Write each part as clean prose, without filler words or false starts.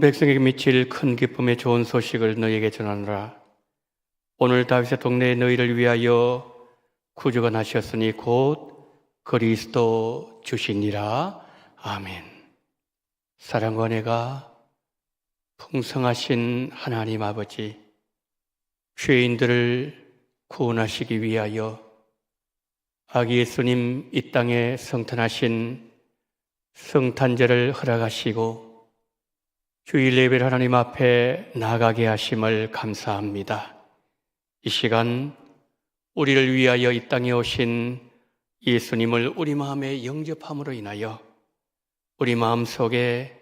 백성에게 미칠 큰 기쁨의 좋은 소식을 너희에게 전하노라. 오늘 다윗의 동네에 너희를 위하여 구주가 나셨으니 곧 그리스도 주시니라. 아멘. 사랑과 은혜가 풍성하신 하나님 아버지, 죄인들을 구원하시기 위하여 아기 예수님 이 땅에 성탄하신 성탄절을 허락하시고 주일 예배를 하나님 앞에 나가게 하심을 감사합니다. 이 시간 우리를 위하여 이 땅에 오신 예수님을 우리 마음에 영접함으로 인하여 우리 마음속에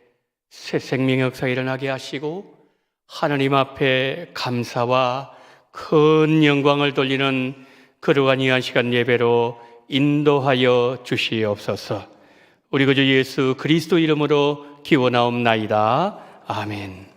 새 생명의 역사가 일어나게 하시고 하나님 앞에 감사와 큰 영광을 돌리는 거룩한 이 한 시간 예배로 인도하여 주시옵소서. 우리 구주 예수 그리스도 이름으로 기원하옵나이다. 아멘.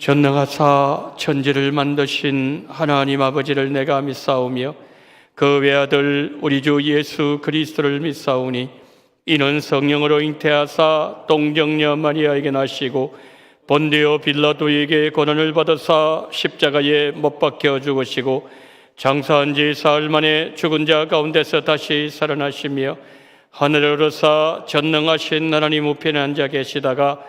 전능하사 천지를 만드신 하나님 아버지를 내가 믿사오며 그 외아들 우리 주 예수 그리스도를 믿사오니 이는 성령으로 잉태하사 동정녀 마리아에게 나시고 본디오 빌라도에게 고난을 받으사 십자가에 못 박혀 죽으시고 장사한 지 사흘 만에 죽은 자 가운데서 다시 살아나시며 하늘에 오르사 전능하신 하나님 우편에 앉아 계시다가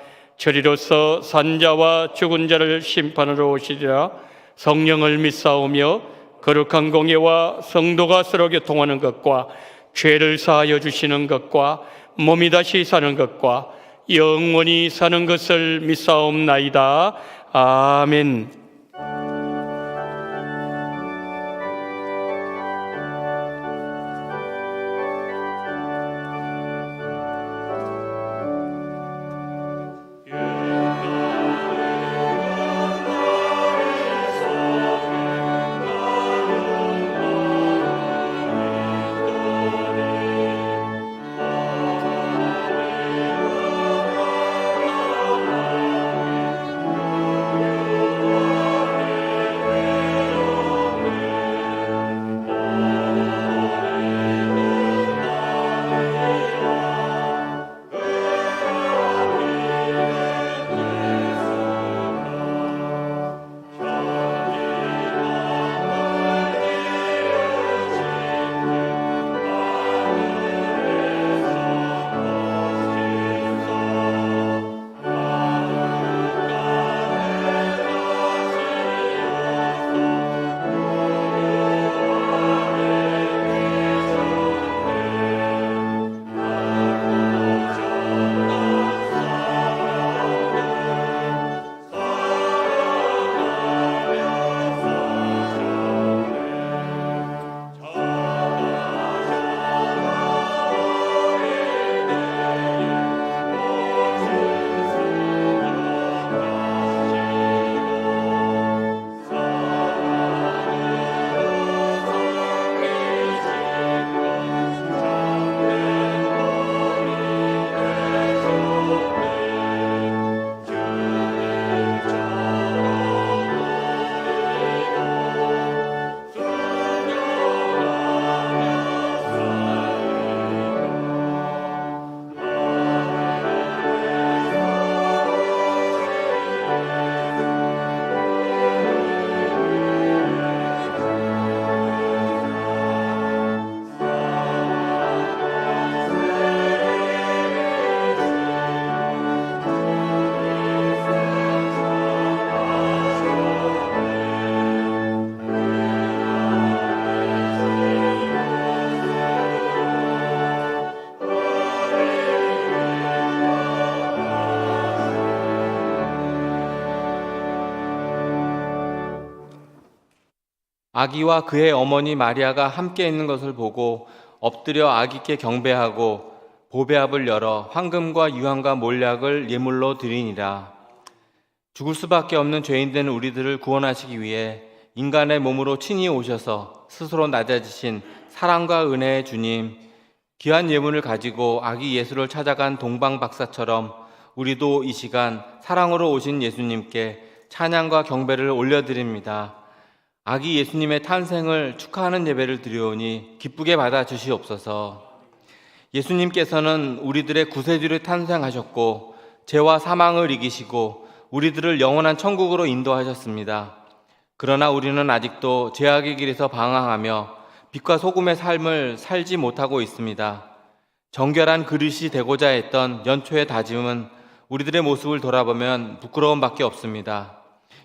저리로서 산자와 죽은 자를 심판하러 오시리라. 성령을 믿사오며 거룩한 공예와 성도가 서로 교통하는 것과 죄를 사하여 주시는 것과 몸이 다시 사는 것과 영원히 사는 것을 믿사옵나이다. 아멘. 아기와 그의 어머니 마리아가 함께 있는 것을 보고 엎드려 아기께 경배하고 보배압을 열어 황금과 유황과 몰약을 예물로 드리니라. 죽을 수밖에 없는 죄인된 우리들을 구원하시기 위해 인간의 몸으로 친히 오셔서 스스로 낮아지신 사랑과 은혜의 주님, 귀한 예물을 가지고 아기 예수를 찾아간 동방박사처럼 우리도 이 시간 사랑으로 오신 예수님께 찬양과 경배를 올려드립니다. 아기 예수님의 탄생을 축하하는 예배를 드리오니 기쁘게 받아 주시옵소서. 예수님께서는 우리들의 구세주로 탄생하셨고 죄와 사망을 이기시고 우리들을 영원한 천국으로 인도하셨습니다. 그러나 우리는 아직도 죄악의 길에서 방황하며 빛과 소금의 삶을 살지 못하고 있습니다. 정결한 그릇이 되고자 했던 연초의 다짐은 우리들의 모습을 돌아보면 부끄러움밖에 없습니다.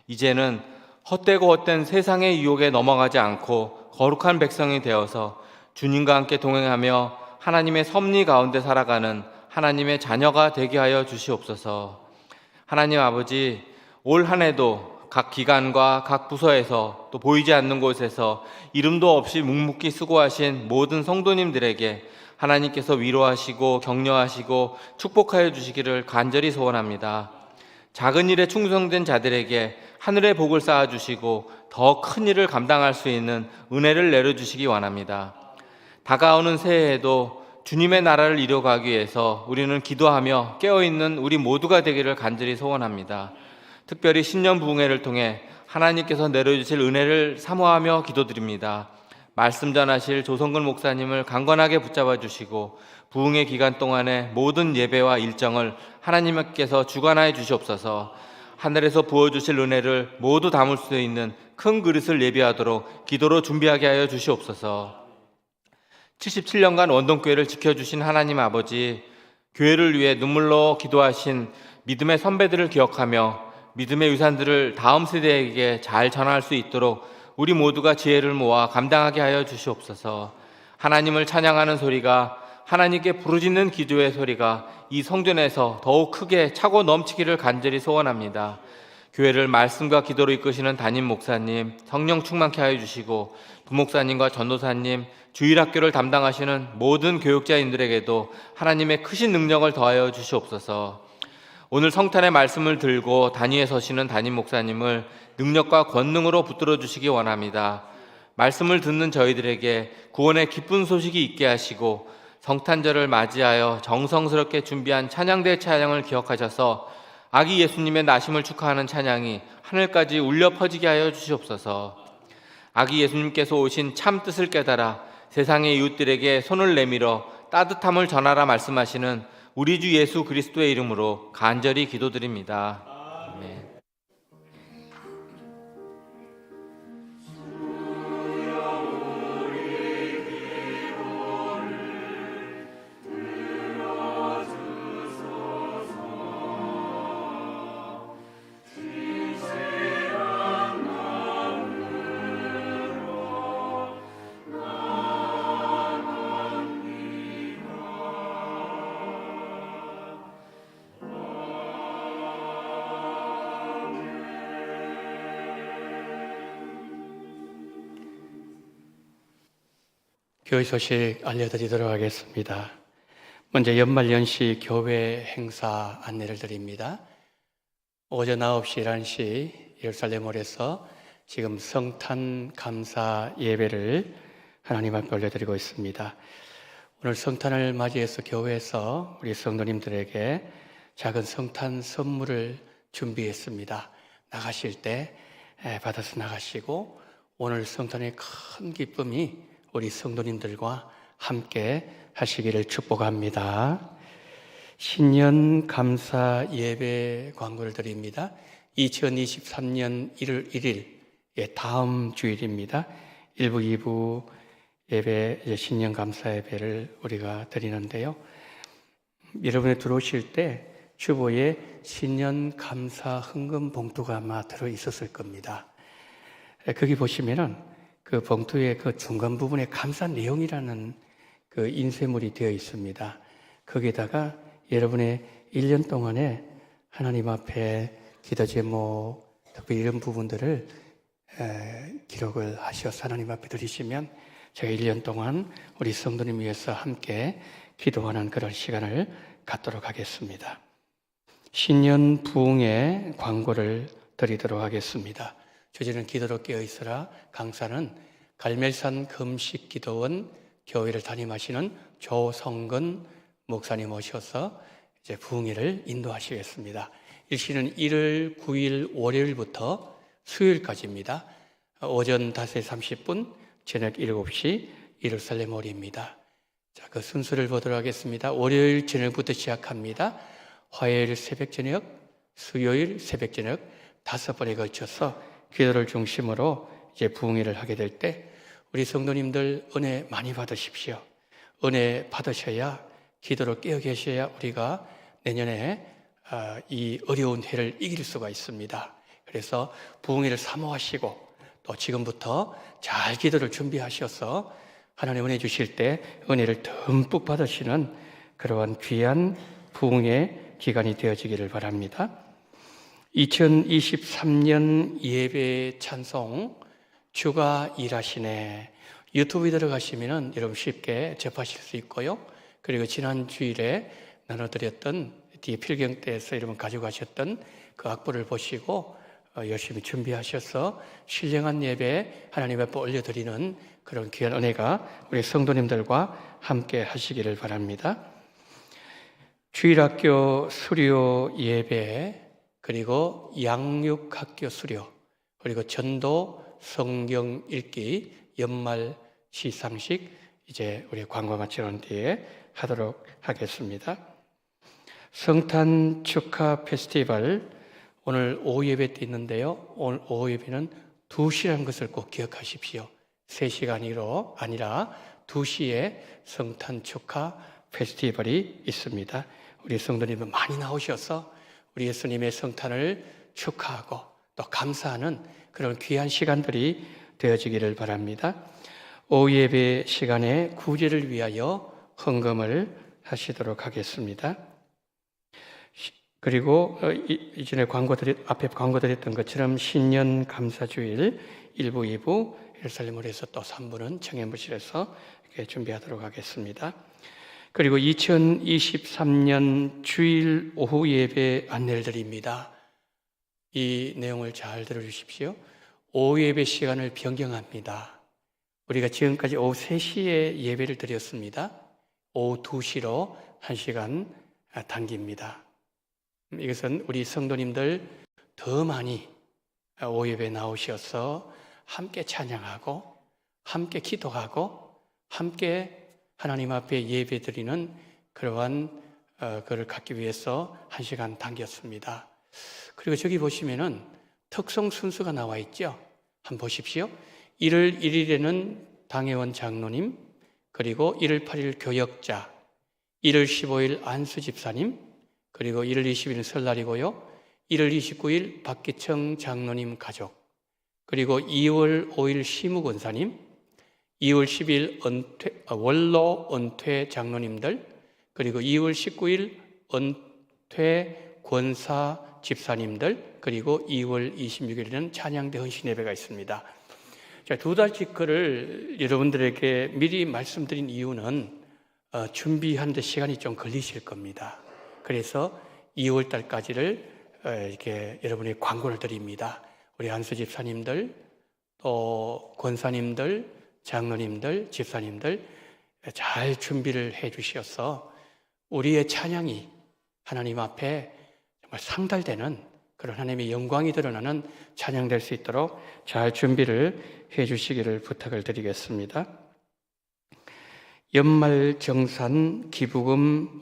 이제는 헛되고 헛된 세상의 유혹에 넘어가지 않고 거룩한 백성이 되어서 주님과 함께 동행하며 하나님의 섭리 가운데 살아가는 하나님의 자녀가 되게 하여 주시옵소서. 하나님 아버지, 올 한 해도 각 기관과 각 부서에서 또 보이지 않는 곳에서 이름도 없이 묵묵히 수고하신 모든 성도님들에게 하나님께서 위로하시고 격려하시고 축복하여 주시기를 간절히 소원합니다. 작은 일에 충성된 자들에게 하늘의 복을 쌓아주시고 더 큰 일을 감당할 수 있는 은혜를 내려주시기 원합니다. 다가오는 새해에도 주님의 나라를 이뤄가기 위해서 우리는 기도하며 깨어있는 우리 모두가 되기를 간절히 소원합니다. 특별히 신년 부흥회를 통해 하나님께서 내려주실 은혜를 사모하며 기도드립니다. 말씀 전하실 조성근 목사님을 강건하게 붙잡아 주시고 부흥회 기간 동안의 모든 예배와 일정을 하나님께서 주관하여 주시옵소서. 하늘에서 부어주실 은혜를 모두 담을 수 있는 큰 그릇을 예비하도록 기도로 준비하게 하여 주시옵소서. 77년간 원동교회를 지켜주신 하나님 아버지, 교회를 위해 눈물로 기도하신 믿음의 선배들을 기억하며 믿음의 유산들을 다음 세대에게 잘 전할 수 있도록 우리 모두가 지혜를 모아 감당하게 하여 주시옵소서. 하나님을 찬양하는 소리가, 하나님께 부르짖는 기도의 소리가 이 성전에서 더욱 크게 차고 넘치기를 간절히 소원합니다. 교회를 말씀과 기도로 이끄시는 담임 목사님 성령 충만케 하여 주시고, 부목사님과 전도사님, 주일학교를 담당하시는 모든 교육자인들에게도 하나님의 크신 능력을 더하여 주시옵소서. 오늘 성탄의 말씀을 들고 단위에 서시는 담임 목사님을 능력과 권능으로 붙들어 주시기 원합니다. 말씀을 듣는 저희들에게 구원의 기쁜 소식이 있게 하시고, 성탄절을 맞이하여 정성스럽게 준비한 찬양대 찬양을 기억하셔서 아기 예수님의 나심을 축하하는 찬양이 하늘까지 울려 퍼지게 하여 주시옵소서. 아기 예수님께서 오신 참 뜻을 깨달아 세상의 이웃들에게 손을 내밀어 따뜻함을 전하라 말씀하시는 우리 주 예수 그리스도의 이름으로 간절히 기도드립니다. 아멘. 교회 소식 알려드리도록 하겠습니다. 먼저 연말연시 교회 행사 안내를 드립니다. 오전 9시, 11시 예루살렘홀에서 지금 성탄 감사 예배를 하나님 앞에 올려드리고 있습니다. 오늘 성탄을 맞이해서 교회에서 우리 성도님들에게 작은 성탄 선물을 준비했습니다. 나가실 때 받아서 나가시고, 오늘 성탄의 큰 기쁨이 우리 성도님들과 함께 하시기를 축복합니다. 신년 감사 예배 광고를 드립니다. 2023년 1월 1일, 다음 주일입니다. 1부, 2부 예배, 신년 감사 예배를 우리가 드리는데요. 여러분이 들어오실 때 주보에 신년 감사 헌금 봉투가 아마 들어 있었을 겁니다. 거기 보시면은 그 봉투의 그 중간 부분에 감사 내용이라는 그 인쇄물이 되어 있습니다. 거기에다가 여러분의 1년 동안에 하나님 앞에 기도 제목, 특별히 이런 부분들을 기록을 하셔서 하나님 앞에 드리시면 제가 1년 동안 우리 성도님 위해서 함께 기도하는 그런 시간을 갖도록 하겠습니다. 신년 부흥의 광고를 드리도록 하겠습니다. 주제는 기도로 깨어있으라. 강사는 갈멜산 금식기도원 교회를 담임하시는 조성근 목사님 오셔서 이제 부흥회를 인도하시겠습니다. 일시는 1월 9일 월요일부터 수요일까지입니다. 오전 5시 30분, 저녁 7시 예루살렘홀입니다. 자, 그 순서를 보도록 하겠습니다. 월요일 저녁부터 시작합니다. 화요일 새벽 저녁, 수요일 새벽 저녁 5번에 걸쳐서 기도를 중심으로 이제 부흥회를 하게 될 때 우리 성도님들 은혜 많이 받으십시오. 은혜 받으셔야, 기도로 깨어 계셔야 우리가 내년에 이 어려운 해를 이길 수가 있습니다. 그래서 부흥회를 사모하시고 또 지금부터 잘 기도를 준비하셔서 하나님 은혜 주실 때 은혜를 듬뿍 받으시는 그러한 귀한 부흥회 기간이 되어지기를 바랍니다. 2023년 예배 찬송 주가 일하시네, 유튜브에 들어가시면 여러분 쉽게 접하실 수 있고요. 그리고 지난 주일에 나눠드렸던 뒤에 필경 때에서 여러분 가져가셨던 그 악보를 보시고 열심히 준비하셔서 신령한 예배 하나님 앞에 올려드리는 그런 귀한 은혜가 우리 성도님들과 함께 하시기를 바랍니다. 주일학교 수료 예배, 그리고 양육학교 수료, 그리고 전도 성경 읽기 연말 시상식 이제 우리 광고 마치는 뒤에 하도록 하겠습니다. 성탄 축하 페스티벌 오늘 오후 예배 때 있는데요. 오늘 오후 예배는 2시라는 것을 꼭 기억하십시오. 3시간이로 아니라 2시에 성탄 축하 페스티벌이 있습니다. 우리 성도님들 많이 나오셔서 우리 예수님의 성탄을 축하하고 또 감사하는 그런 귀한 시간들이 되어지기를 바랍니다. 오후 예배 시간에 구제를 위하여 헌금을 하시도록 하겠습니다. 그리고 이전에 앞에 광고 드렸던 것처럼 신년 감사주일 1부, 2부 예루살렘으로 해서 또 3부는 청해무실에서 준비하도록 하겠습니다. 그리고 2023년 주일 오후 예배 안내를 드립니다. 이 내용을 잘 들어주십시오. 오후 예배 시간을 변경합니다. 우리가 지금까지 오후 3시에 예배를 드렸습니다. 오후 2시로 1시간 당깁니다. 이것은 우리 성도님들 더 많이 오후 예배 나오셔서 함께 찬양하고 함께 기도하고 함께 하나님 앞에 예배 드리는 그러한 그를 갖기 위해서 1시간 당겼습니다. 그리고 저기 보시면은 특송 순서가 나와 있죠. 한번 보십시오. 1월 1일에는 당회원 장로님, 그리고 1월 8일 교역자, 1월 15일 안수 집사님, 그리고 1월 20일은 설날이고요. 1월 29일 박기청 장로님 가족, 그리고 2월 5일 시무권사님, 2월 10일 원로 은퇴 장로님들, 그리고 2월 19일 은퇴 권사 집사님들, 그리고 2월 26일에는 찬양대 헌신 예배가 있습니다. 자, 2달치 거를 여러분들에게 미리 말씀드린 이유는 준비하는데 시간이 좀 걸리실 겁니다. 그래서 2월 달까지를 이렇게 여러분에게 광고를 드립니다. 우리 안수 집사님들, 또 권사님들, 장로님들, 집사님들 잘 준비를 해 주셔서 우리의 찬양이 하나님 앞에 정말 상달되는 그런 하나님의 영광이 드러나는 찬양될 수 있도록 잘 준비를 해 주시기를 부탁을 드리겠습니다. 연말정산 기부금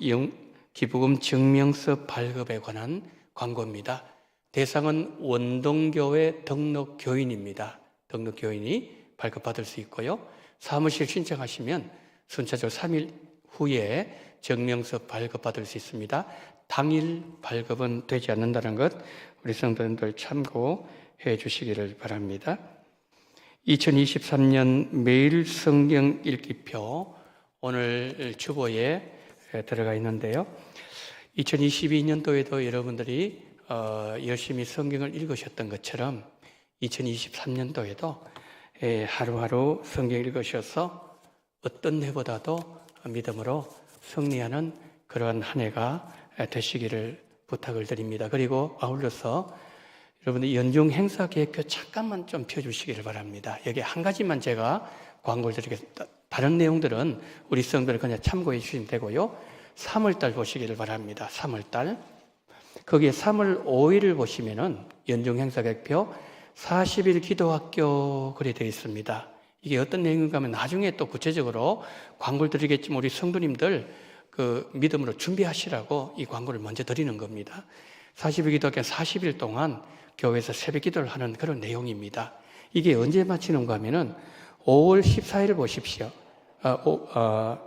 증명서 발급에 관한 광고입니다. 대상은 원동교회 등록교인입니다. 등록교인이 발급받을 수 있고요. 사무실 신청하시면 순차적으로 3일 후에 증명서 발급받을 수 있습니다. 당일 발급은 되지 않는다는 것 우리 성도님들 참고해 주시기를 바랍니다. 2023년 매일 성경 읽기표 오늘 주보에 들어가 있는데요. 2022년도에도 여러분들이 열심히 성경을 읽으셨던 것처럼 2023년도에도 하루하루 성경 읽으셔서 어떤 해보다도 믿음으로 승리하는 그러한 한 해가 되시기를 부탁을 드립니다. 그리고 아울러서 여러분들 연중 행사 계획표 잠깐만 좀 펴주시기를 바랍니다. 여기 한 가지만 제가 광고를 드리겠습니다. 다른 내용들은 우리 성도들 그냥 참고해 주시면 되고요. 3월달 보시기를 바랍니다. 3월달. 거기에 3월 5일을 보시면은 연중 행사 계획표 40일 기도학교 글이 되어 있습니다. 이게 어떤 내용인가 하면 나중에 또 구체적으로 광고를 드리겠지만 우리 성도님들 그 믿음으로 준비하시라고 이 광고를 먼저 드리는 겁니다. 40일 기도학교 40일 동안 교회에서 새벽 기도를 하는 그런 내용입니다. 이게 언제 마치는가 하면은 5월 14일 보십시오.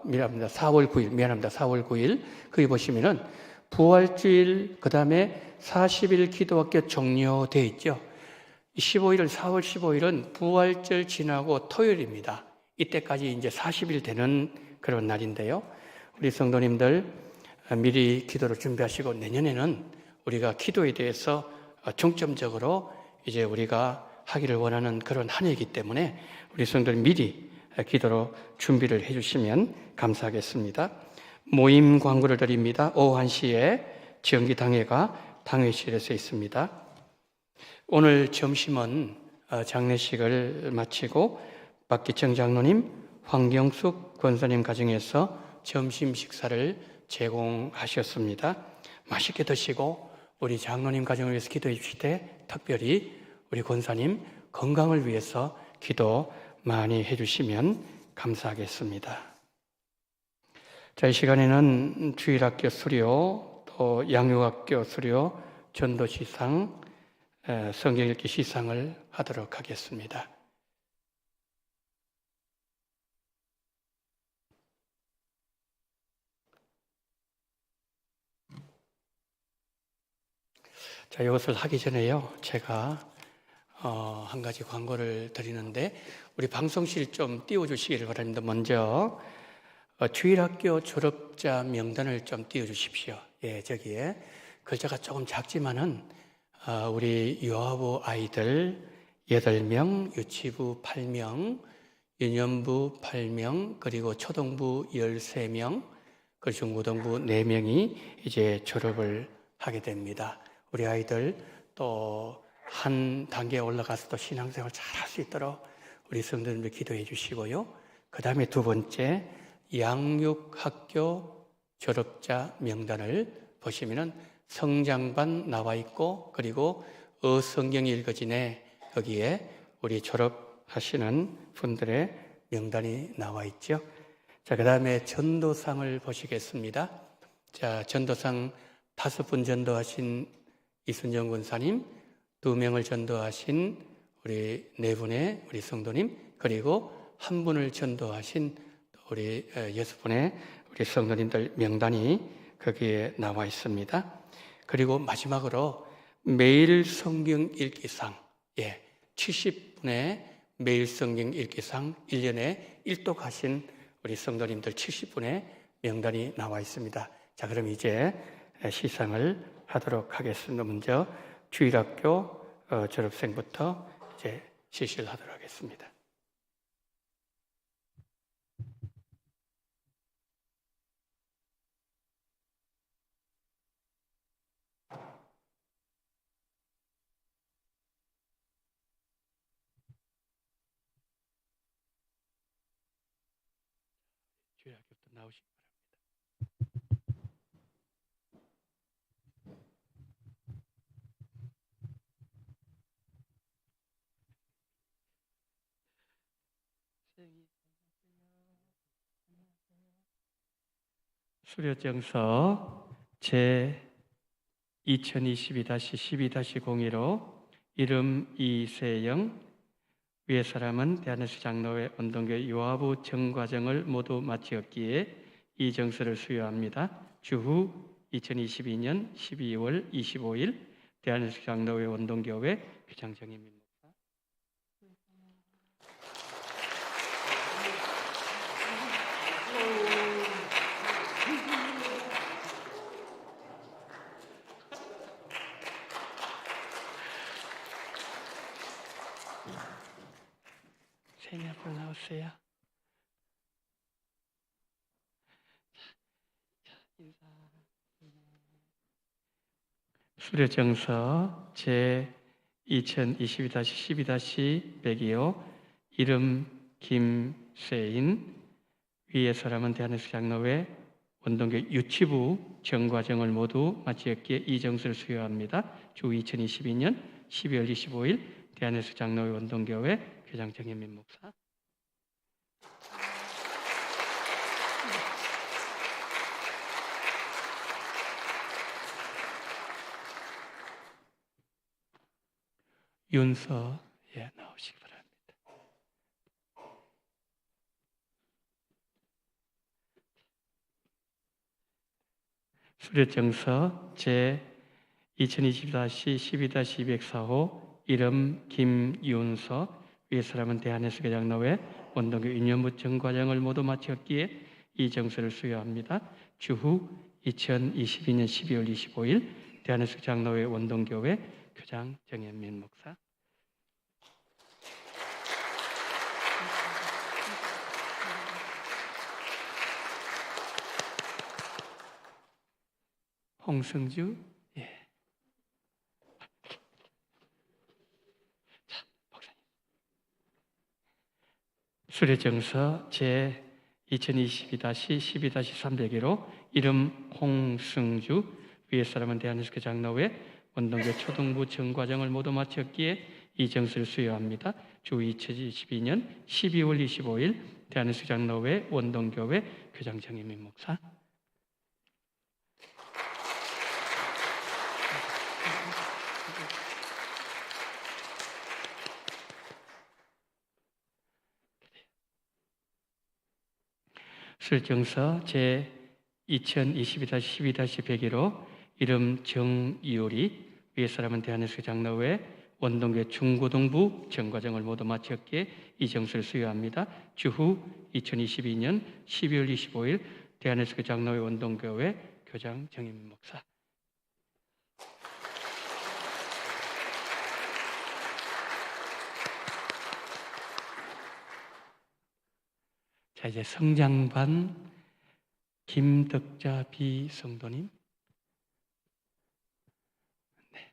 미안합니다. 4월 9일. 거기 보시면은 부활주일, 그 다음에 40일 기도학교 종료되어 있죠. 4월 15일은 부활절 지나고 토요일입니다. 이때까지 이제 40일 되는 그런 날인데요. 우리 성도님들 미리 기도를 준비하시고 내년에는 우리가 기도에 대해서 중점적으로 이제 우리가 하기를 원하는 그런 한 해이기 때문에 우리 성도들 미리 기도로 준비를 해주시면 감사하겠습니다. 모임 광고를 드립니다. 오후 1시에 정기당회가 당회실에서 있습니다. 오늘 점심은 장례식을 마치고 박기청 장로님, 황경숙 권사님 가정에서 점심 식사를 제공하셨습니다. 맛있게 드시고 우리 장로님 가정을 위해서 기도해 주실 때 특별히 우리 권사님 건강을 위해서 기도 많이 해주시면 감사하겠습니다. 자, 이 시간에는 주일학교 수료, 또 양육학교 수료, 전도시상, 성경 읽기 시상을 하도록 하겠습니다. 자, 이것을 하기 전에요, 제가 한 가지 광고를 드리는데 우리 방송실 좀 띄워주시기를 바랍니다. 먼저 주일학교 졸업자 명단을 좀 띄워주십시오. 예, 저기에 글자가 조금 작지만은 우리 유아부 아이들 8명, 유치부 8명, 유년부 8명, 그리고 초등부 13명, 그리고 중고등부 4명이 이제 졸업을 하게 됩니다. 우리 아이들 또 한 단계 올라가서 또 신앙생활 잘 할 수 있도록 우리 성도님들 기도해 주시고요. 그 다음에 두 번째, 양육학교 졸업자 명단을 보시면은 성장반 나와 있고, 그리고 성경이 읽어지네, 거기에 우리 졸업하시는 분들의 명단이 나와 있죠. 자, 그 다음에 전도상을 보시겠습니다. 자, 전도상 5분 전도하신 이순정 권사님, 2명을 전도하신 우리 4분의 우리 성도님, 그리고 1분을 전도하신 우리 6분의 우리 성도님들 명단이 거기에 나와 있습니다. 그리고 마지막으로 매일 성경 읽기상, 70분의 매일 성경 읽기상 1년에 1독 하신 우리 성도님들 70분의 명단이 나와 있습니다. 자, 그럼 이제 시상을 하도록 하겠습니다. 먼저 주일학교 졸업생부터 이제 실시를 하도록 하겠습니다. 주일학교부터 나오시기 바랍니다. 수료증서 제 2022-12-02로 이름 이세영, 위의 사람은 대한예수 장로회 원동교회 요하부 정과정을 모두 마치었기에 이 정서를 수여합니다. 주후 2022년 12월 25일 대한예수 장로회 원동교회 교장 정인민 목사. 생일 앞으로 나오세요. 인사. 수료정서 제 2022-12-102호 이름 김세인, 위의 사람은 대한예수 장로회 원동교회 유치부 정과정을 모두 마치었기에 이 정서를 수여합니다. 주 2022년 12월 25일 대한예수 장로회 원동교회 교장 정현민 목사. 윤서 나오시기 바랍니다. 수료정서 제 2020-12-204호 이름 김윤서, 위의 사람은 대한예수 교장로회 원동교 유년부 정과정을 모두 마쳤기에 이 정서를 수여합니다. 주후 2022년 12월 25일 대한예수 장로회 원동교회 교장 정현민 목사. 홍승주, 자, 목사님. 수료정서 제 2022-12-301호 이름 홍승주, 위의 사람은 대한예수 장로회 원동교 초등부 정과정을 모두 마쳤기에 이 정서를 수여합니다. 주 2022년 12월 25일 대한예수 장로회 원동교회 교장 정인민 목사. 수료정서 제 2022-12-101호 이름 정이율이, 위의 사람은 대한예수 장로회 원동교회 중고등부 정과정을 모두 마쳤기에 이 정수를 수여합니다. 주후 2022년 12월 25일 대한예수교 장로회 원동교회 교장 정임 목사. 자, 이제 성장반 김덕자 비성도님. 네.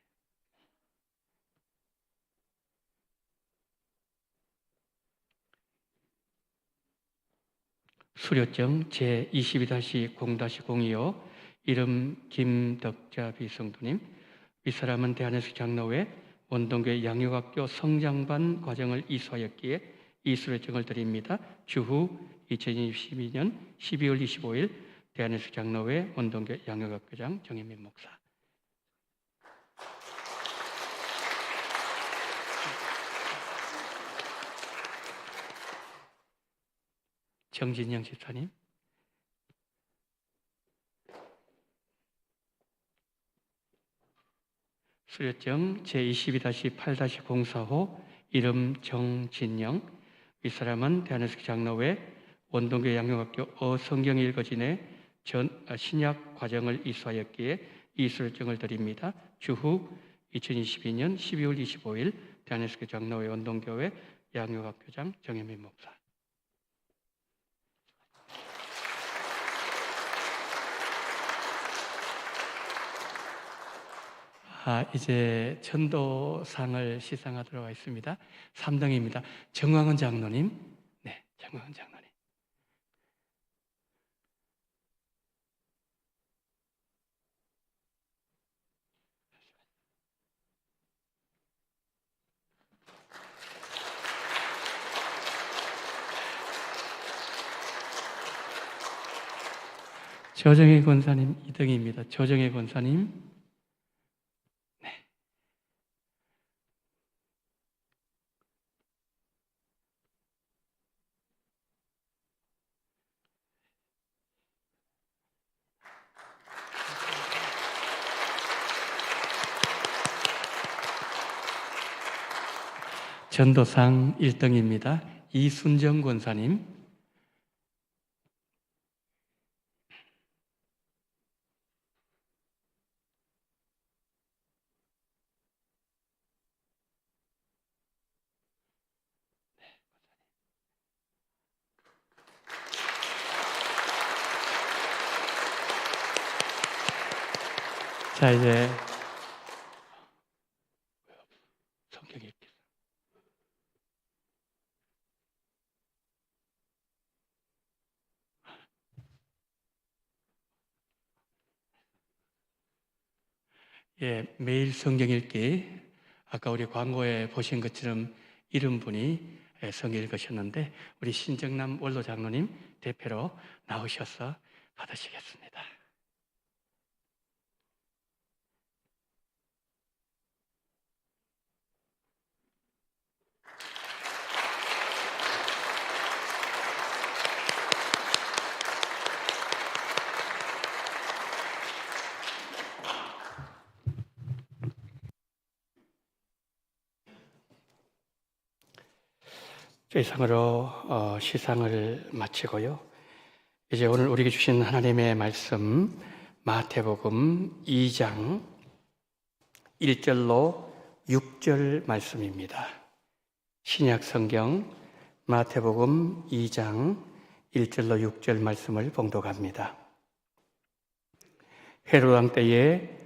수료증 제22-0-025 이름 김덕자 비성도님. 이 사람은 대한예수 장로회 원동교회 양육학교 성장반 과정을 이수하였기에 이 수료증을 드립니다. 주후 2022년 12월 25일 대한예수 장로회 원동교회 양육학교장 정혜민 목사. 정진영 집사님. 수료증 제22-8-045 이름 정진영. 이 사람은 대한예수 장로회 원동교회 양육학교 어성경 읽어진의 신약 과정을 이수하였기에 이 수료증을 드립니다. 주후 2022년 12월 25일 대한예수 장로회 원동교회 양육학교장 정혜민 목사. 이제 전도상을 시상하도록 하겠습니다. 3등입니다. 정광훈 장로님. 네, 정광훈 장로님. 조정혜 권사님 2등입니다. 조정혜 권사님. 네. 전도상 1등입니다. 이순정 권사님. 자, 이제 성경 읽기. 예, 매일 성경 읽기. 아까 우리 광고에 보신 것처럼 이런 분이 성경 읽으셨는데 우리 신정남 원로 장로님 대표로 나오셔서 받으시겠습니다. 이상으로 시상을 마치고요. 이제 오늘 우리에게 주신 하나님의 말씀 마태복음 2장 1절로 6절 말씀입니다. 신약 성경 마태복음 2장 1절로 6절 말씀을 봉독합니다. 헤롯 왕 때에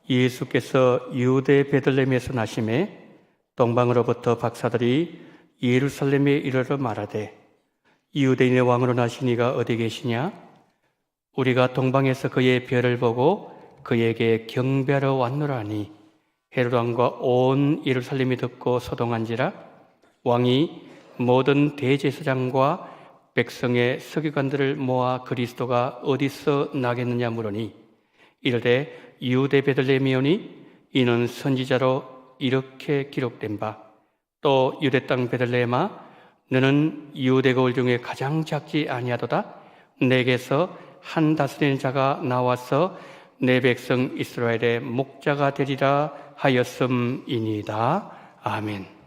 예수께서 유대 베들레헴에서 나심에 동방으로부터 박사들이 예루살렘에 이르러 말하되 유대인의 왕으로 나신 이가 어디 계시냐? 우리가 동방에서 그의 별을 보고 그에게 경배하러 왔노라니. 헤롯 왕과 온 예루살렘이 듣고 소동한지라. 왕이 모든 대제사장과 백성의 서기관들을 모아 그리스도가 어디서 나겠느냐 물으니 이르되 유대 베들레헴이오니 이는 선지자로 이렇게 기록된 바 또 유대 땅 베들레헴아 너는 유대 거울 중에 가장 작지 아니하도다. 내게서 한 다스리는 자가 나와서 내 백성 이스라엘의 목자가 되리라 하였음이니이다. 아멘.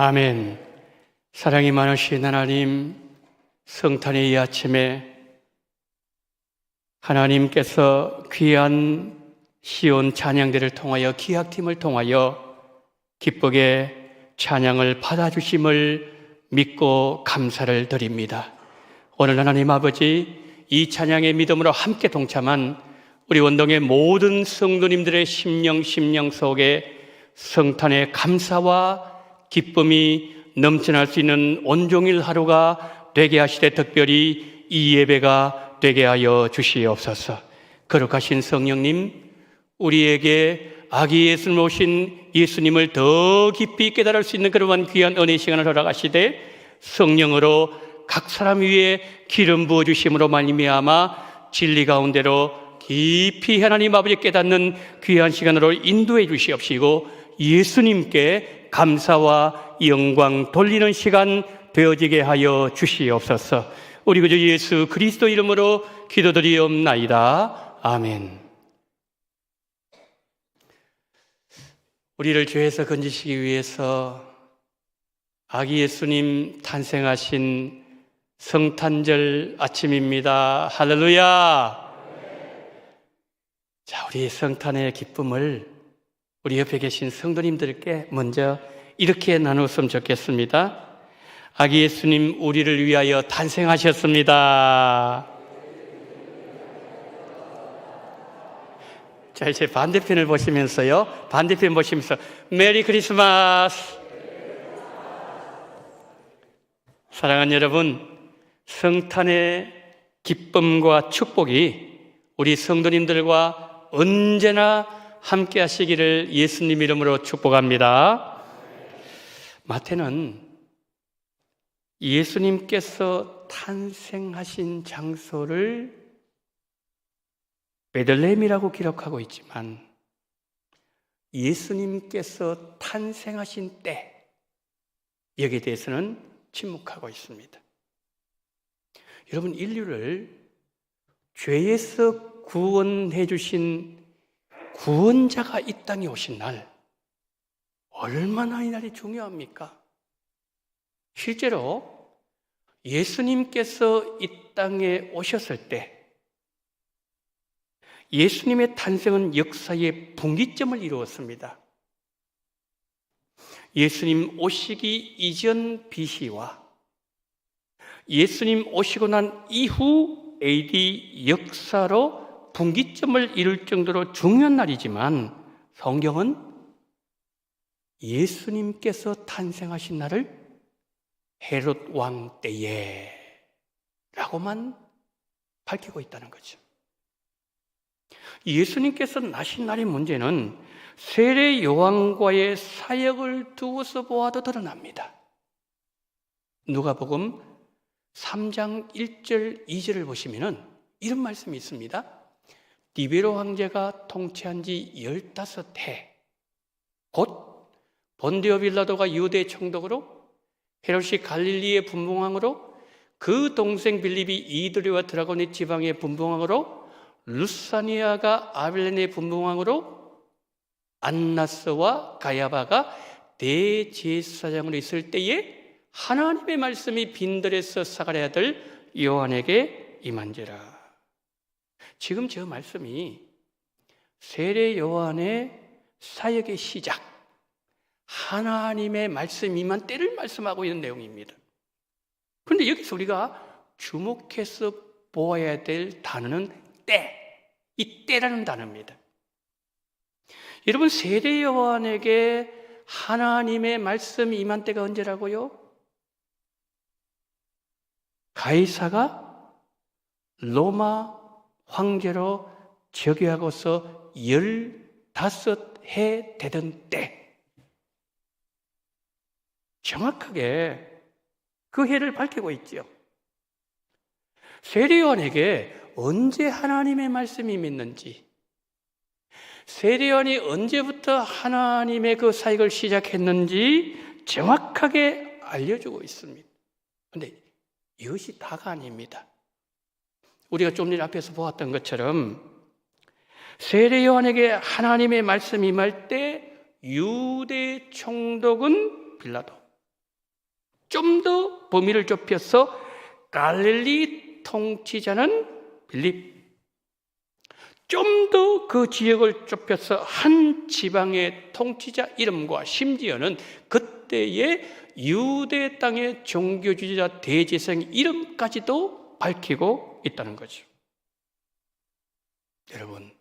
아멘. 사랑이 많으신 하나님, 성탄의 이 아침에 하나님께서 귀한 시온 찬양대를 통하여 기악팀을 통하여 기쁘게 찬양을 받아주심을 믿고 감사를 드립니다. 오늘 하나님 아버지, 이 찬양의 믿음으로 함께 동참한 우리 원동의 모든 성도님들의 심령 속에 성탄의 감사와 기쁨이 넘쳐날 수 있는 온종일 하루가 되게 하시되 특별히 이 예배가 되게 하여 주시옵소서. 거룩하신 성령님, 우리에게 아기 예수님 오신 예수님을 더 깊이 깨달을 수 있는 그러한 귀한 은혜의 시간을 허락하시되 성령으로 각 사람 위에 기름 부어주심으로 말미암아 진리 가운데로 깊이 하나님 아버지 깨닫는 귀한 시간으로 인도해 주시옵시고 예수님께 감사와 영광 돌리는 시간 되어지게 하여 주시옵소서. 우리 구주 예수 그리스도 이름으로 기도드리옵나이다. 아멘. 우리를 죄에서 건지시기 위해서 아기 예수님 탄생하신 성탄절 아침입니다. 할렐루야. 자, 우리 성탄의 기쁨을 우리 옆에 계신 성도님들께 먼저 이렇게 나눴으면 좋겠습니다. 아기 예수님 우리를 위하여 탄생하셨습니다. 자, 이제 반대편을 보시면서요. 반대편 보시면서 메리 크리스마스. 사랑하는 여러분, 성탄의 기쁨과 축복이 우리 성도님들과 언제나 함께 하시기를 예수님 이름으로 축복합니다. 마태는 예수님께서 탄생하신 장소를 베들레헴이라고 기록하고 있지만 예수님께서 탄생하신 때 여기에 대해서는 침묵하고 있습니다. 여러분, 인류를 죄에서 구원해 주신 구원자가 이 땅에 오신 날 얼마나 이 날이 중요합니까? 실제로 예수님께서 이 땅에 오셨을 때 예수님의 탄생은 역사의 분기점을 이루었습니다. 예수님 오시기 이전 BC와 예수님 오시고 난 이후 AD 역사로 분기점을 이룰 정도로 중요한 날이지만 성경은 예수님께서 탄생하신 날을 헤롯 왕 때에 라고만 밝히고 있다는 거죠. 예수님께서 나신 날의 문제는 세례 요한과의 사역을 두고서 보아도 드러납니다. 누가복음 3장 1절 2절을 보시면 이런 말씀이 있습니다. 디베로 황제가 통치한 지 15해 곧 본디오 빌라도가 유대 총독으로 헤롯이 갈릴리의 분봉왕으로 그 동생 빌립이 이두리와 드라곤의 지방의 분봉왕으로 루사니아가 아벨렌의 분봉왕으로 안나스와 가야바가 대제사장으로 있을 때에 하나님의 말씀이 빈들에서 사가랴 아들 요한에게 임한지라. 지금 저 말씀이 세례 요한의 사역의 시작, 하나님의 말씀 임한 때를 말씀하고 있는 내용입니다. 그런데 여기서 우리가 주목해서 보아야 될 단어는 때, 이 때라는 단어입니다. 여러분, 세례 요한에게 하나님의 말씀이 임한 때가 언제라고요? 가이사가 로마 황제로 즉위하고서 15해 되던 때, 정확하게 그 해를 밝히고 있죠. 세례 요한에게 언제 하나님의 말씀이 믿는지, 세례 요한이 언제부터 하나님의 그 사역을 시작했는지 정확하게 알려주고 있습니다. 그런데 이것이 다가 아닙니다. 우리가 좀 전에 앞에서 보았던 것처럼 세례 요한에게 하나님의 말씀이 임할 때 유대 총독은 빌라도, 좀 더 범위를 좁혀서 갈릴리 통치자는 빌립, 좀 더 그 지역을 좁혀서 한 지방의 통치자 이름과 심지어는 그때의 유대 땅의 종교주의자 대제사장 이름까지도 밝히고 있다는 거죠. 여러분,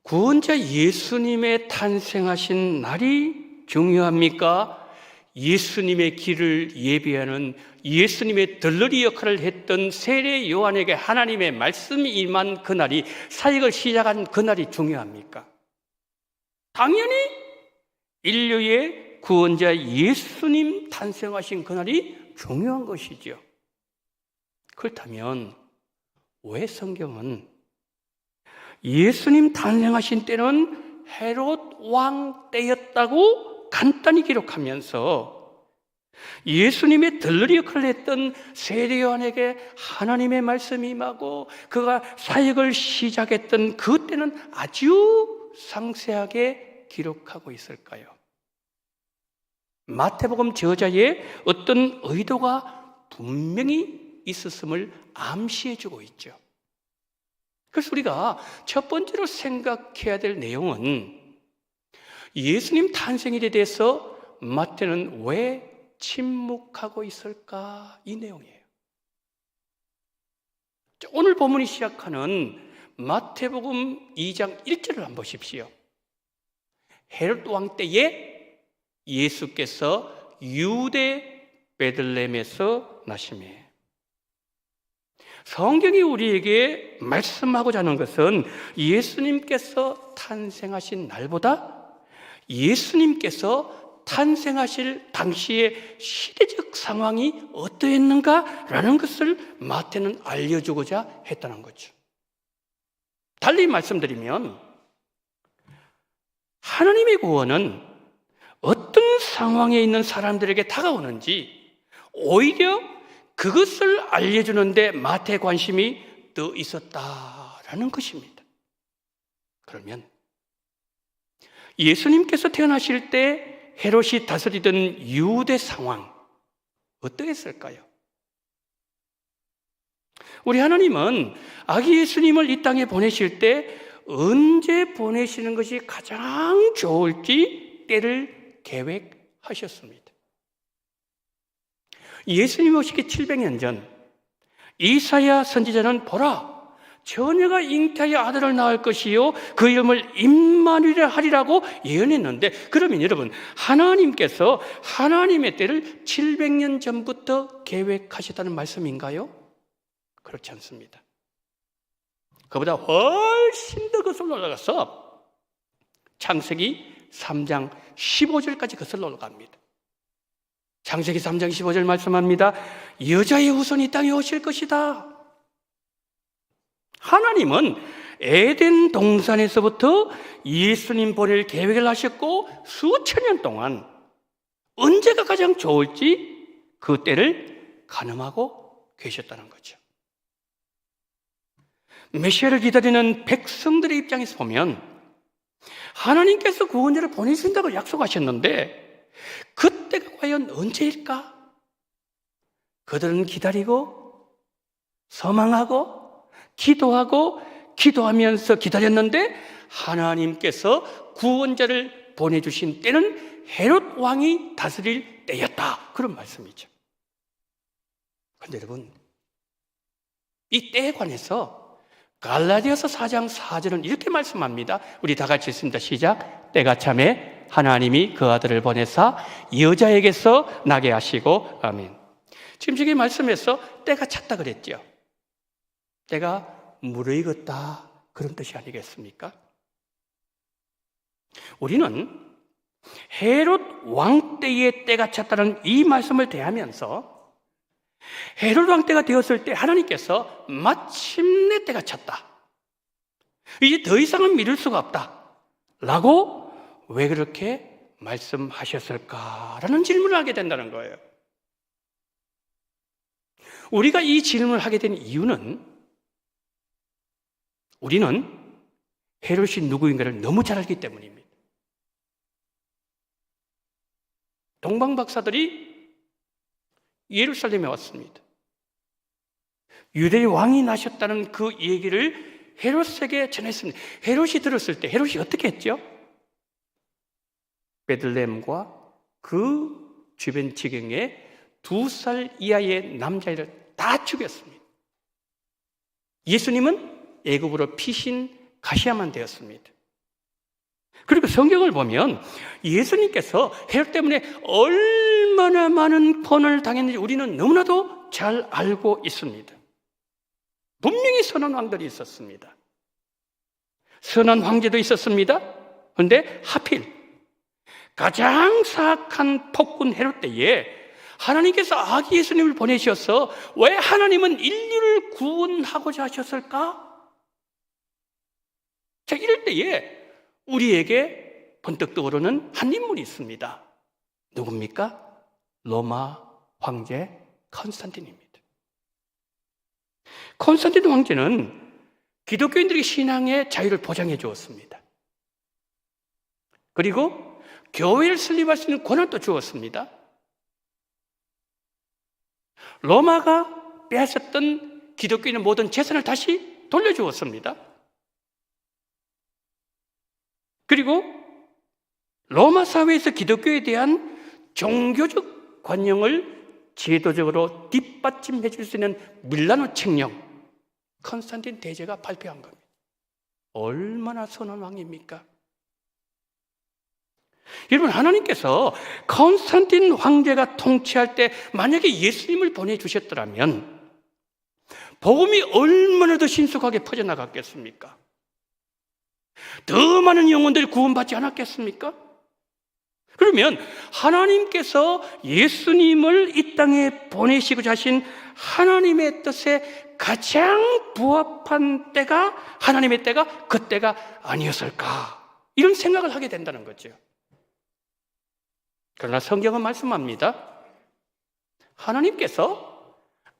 구원자 예수님의 탄생하신 날이 중요합니까? 예수님의 길을 예비하는 예수님의 덜러리 역할을 했던 세례 요한에게 하나님의 말씀이 임한 그날이, 사역을 시작한 그날이 중요합니까? 당연히 인류의 구원자 예수님 탄생하신 그날이 중요한 것이죠. 그렇다면 왜 성경은 예수님 탄생하신 때는 헤롯 왕 때였다고 간단히 기록하면서 예수님의 들러리 역할을 했던 세례 요한에게 하나님의 말씀이 임하고 그가 사역을 시작했던 그때는 아주 상세하게 기록하고 있을까요? 마태복음 저자의 어떤 의도가 분명히 있었음을 암시해주고 있죠. 그래서 우리가 첫 번째로 생각해야 될 내용은 예수님 탄생일에 대해서 마태는 왜 침묵하고 있을까? 이 내용이에요. 오늘 본문이 시작하는 마태복음 2장 1절을 한번 보십시오. 헤롯 왕 때에 예수께서 유대 베들레헴에서 나심에. 성경이 우리에게 말씀하고자 하는 것은 예수님께서 탄생하신 날보다 예수님께서 탄생하실 당시의 시대적 상황이 어떠했는가라는 것을 마태는 알려주고자 했다는 거죠. 달리 말씀드리면 하나님의 구원은 어떤 상황에 있는 사람들에게 다가오는지 오히려 그것을 알려주는데 마태의 관심이 더 있었다라는 것입니다. 그러면 예수님께서 태어나실 때 헤롯이 다스리던 유대 상황 어떠했을까요? 우리 하나님은 아기 예수님을 이 땅에 보내실 때 언제 보내시는 것이 가장 좋을지 때를 계획하셨습니다. 예수님 오시기 700년 전 이사야 선지자는 보라 처녀가 잉태하여 아들을 낳을 것이요 그 이름을 임마누엘이라 하리라고 예언했는데, 그러면 여러분 하나님께서 하나님의 때를 700년 전부터 계획하셨다는 말씀인가요? 그렇지 않습니다. 그보다 훨씬 더 거슬러 올라가서 창세기 3장 15절까지 거슬러 올라갑니다. 창세기 3장 15절 말씀합니다. 여자의 후손이 이 땅에 오실 것이다. 하나님은 에덴 동산에서부터 예수님 보낼 계획을 하셨고 수천 년 동안 언제가 가장 좋을지 그 때를 가늠하고 계셨다는 거죠. 메시아를 기다리는 백성들의 입장에서 보면 하나님께서 구원자를 보내신다고 약속하셨는데 그때가 과연 언제일까? 그들은 기다리고 소망하고 기도하고 기도하면서 기다렸는데 하나님께서 구원자를 보내주신 때는 헤롯 왕이 다스릴 때였다, 그런 말씀이죠. 그런데 여러분 이 때에 관해서 갈라디아서 4장 4절은 이렇게 말씀합니다. 우리 다 같이 읽습니다. 시작. 때가 참에 하나님이 그 아들을 보내사 여자에게서 나게 하시고. 아멘. 지금 저기 말씀에서 때가 찼다 그랬죠. 때가 무르익었다, 그런 뜻이 아니겠습니까? 우리는 헤롯 왕 때의 때가 찼다는 이 말씀을 대하면서 헤롯 왕 때가 되었을 때 하나님께서 마침내 때가 찼다, 이제 더 이상은 미룰 수가 없다 라고 왜 그렇게 말씀하셨을까라는 질문을 하게 된다는 거예요. 우리가 이 질문을 하게 된 이유는 우리는 헤롯이 누구인가를 너무 잘 알기 때문입니다. 동방박사들이 예루살렘에 왔습니다. 유대의 왕이 나셨다는 그 얘기를 헤롯에게 전했습니다. 헤롯이 들었을 때 헤롯이 어떻게 했죠? 베들레헴과 그 주변 지경에 2살 이하의 남자애를 다 죽였습니다. 예수님은 애굽으로 피신 가셔야만 되었습니다. 그리고 성경을 보면 예수님께서 헤롯 때문에 얼마나 많은 고난을 당했는지 우리는 너무나도 잘 알고 있습니다. 분명히 선한 왕들이 있었습니다. 선한 황제도 있었습니다. 그런데 하필 가장 사악한 폭군 헤롯 때에 하나님께서 아기 예수님을 보내셔서 왜 하나님은 인류를 구원하고자 하셨을까? 자, 이럴 때에 우리에게 번뜩 떠오르는 한 인물이 있습니다. 누굽니까? 로마 황제 콘스탄틴입니다. 콘스탄틴 황제는 기독교인들에게 신앙의 자유를 보장해 주었습니다. 그리고 교회를 설립할 수 있는 권한도 주었습니다. 로마가 빼앗았던 기독교인의 모든 재산을 다시 돌려주었습니다. 그리고 로마 사회에서 기독교에 대한 종교적 관념을 제도적으로 뒷받침해 줄 수 있는 밀라노 책령, 콘스탄틴 대제가 발표한 겁니다. 얼마나 선한 왕입니까? 여러분, 하나님께서 콘스탄틴 황제가 통치할 때 만약에 예수님을 보내주셨더라면 복음이 얼마나 더 신속하게 퍼져나갔겠습니까? 더 많은 영혼들이 구원받지 않았겠습니까? 그러면 하나님께서 예수님을 이 땅에 보내시고자 하신 하나님의 뜻에 가장 부합한 때가 하나님의 때가 그때가 아니었을까? 이런 생각을 하게 된다는 거죠. 그러나 성경은 말씀합니다. 하나님께서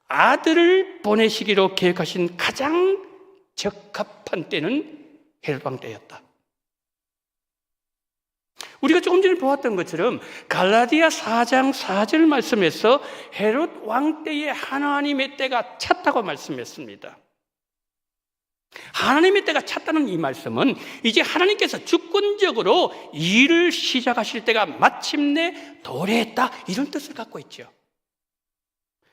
아들을 보내시기로 계획하신 가장 적합한 때는 헤롯 왕 때였다. 우리가 조금 전에 보았던 것처럼 갈라디아 4장 4절 말씀에서 헤롯 왕 때에 하나님의 때가 찼다고 말씀했습니다. 하나님의 때가 찼다는 이 말씀은 이제 하나님께서 주권적으로 일을 시작하실 때가 마침내 도래했다, 이런 뜻을 갖고 있죠.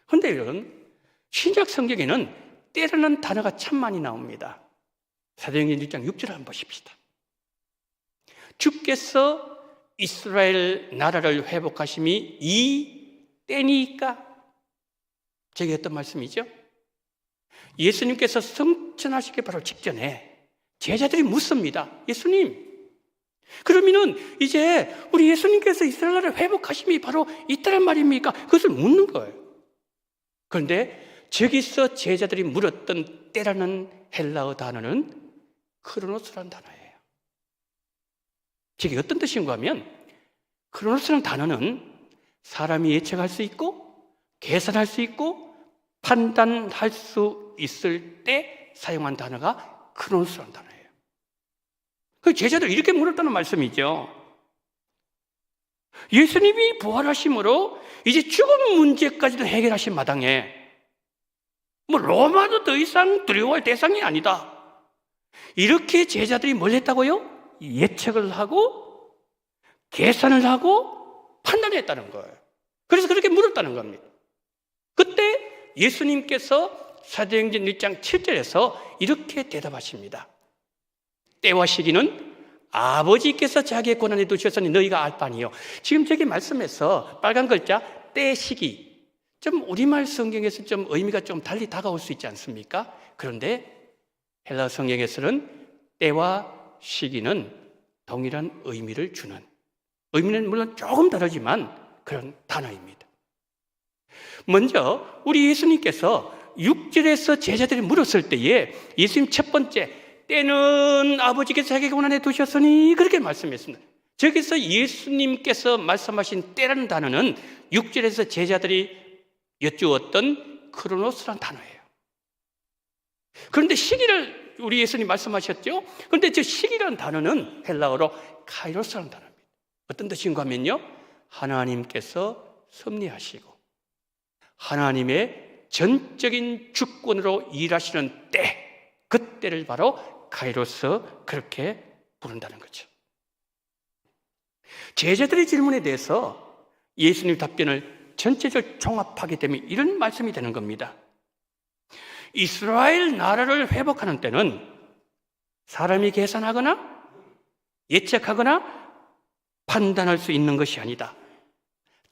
그런데 여러분, 신약 성경에는 때라는 단어가 참 많이 나옵니다. 사도행전 1장 6절을 한번 보십시다. 주께서 이스라엘 나라를 회복하심이 이 때니까. 저게 어떤 말씀이죠? 예수님께서 승천하시기 바로 직전에 제자들이 묻습니다. 예수님, 그러면은 이제 우리 예수님께서 이스라엘 나라를 회복하심이 바로 이때란 말입니까? 그것을 묻는 거예요. 그런데 저기서 제자들이 물었던 때라는 헬라어 단어는 크로노스라는 단어예요. 저게 어떤 뜻인가 하면, 크로노스라는 단어는 사람이 예측할 수 있고 계산할 수 있고 판단할 수 있을 때 사용한 단어가 크로노스라는 단어예요. 그 제자들 이렇게 물었다는 말씀이죠. 예수님이 부활하심으로 이제 죽음 문제까지도 해결하신 마당에 로마도 더 이상 두려워할 대상이 아니다. 이렇게 제자들이 뭘 했다고요? 예측을 하고 계산을 하고 판단했다는 거예요. 그래서 그렇게 물었다는 겁니다. 그때 예수님께서 사도행전 1장 7절에서 이렇게 대답하십니다. 때와 시기는 아버지께서 자기의 권한에 두셨으니 너희가 알 바니요. 지금 저기 말씀에서 빨간 글자 때, 시기, 좀 우리말 성경에서 좀 의미가 좀 달리 다가올 수 있지 않습니까? 그런데 헬라어 성경에서는 때와 시기는 동일한 의미를 주는, 의미는 물론 조금 다르지만 그런 단어입니다. 먼저 우리 예수님께서 6절에서 제자들이 물었을 때에 예수님 첫 번째, 때는 아버지께서 자기의 권한에 두셨으니, 그렇게 말씀했습니다. 저기서 예수님께서 말씀하신 때라는 단어는 6절에서 제자들이 여쭈었던 크로노스라는 단어예요. 그런데 시기를 우리 예수님 말씀하셨죠? 그런데 저 시기라는 단어는 헬라어로 카이로스라는 단어입니다. 어떤 뜻인가 하면요, 하나님께서 섭리하시고 하나님의 전적인 주권으로 일하시는 때, 그때를 바로 카이로스, 그렇게 부른다는 거죠. 제자들의 질문에 대해서 예수님 답변을 전체적으로 종합하게 되면 이런 말씀이 되는 겁니다. 이스라엘 나라를 회복하는 때는 사람이 계산하거나 예측하거나 판단할 수 있는 것이 아니다.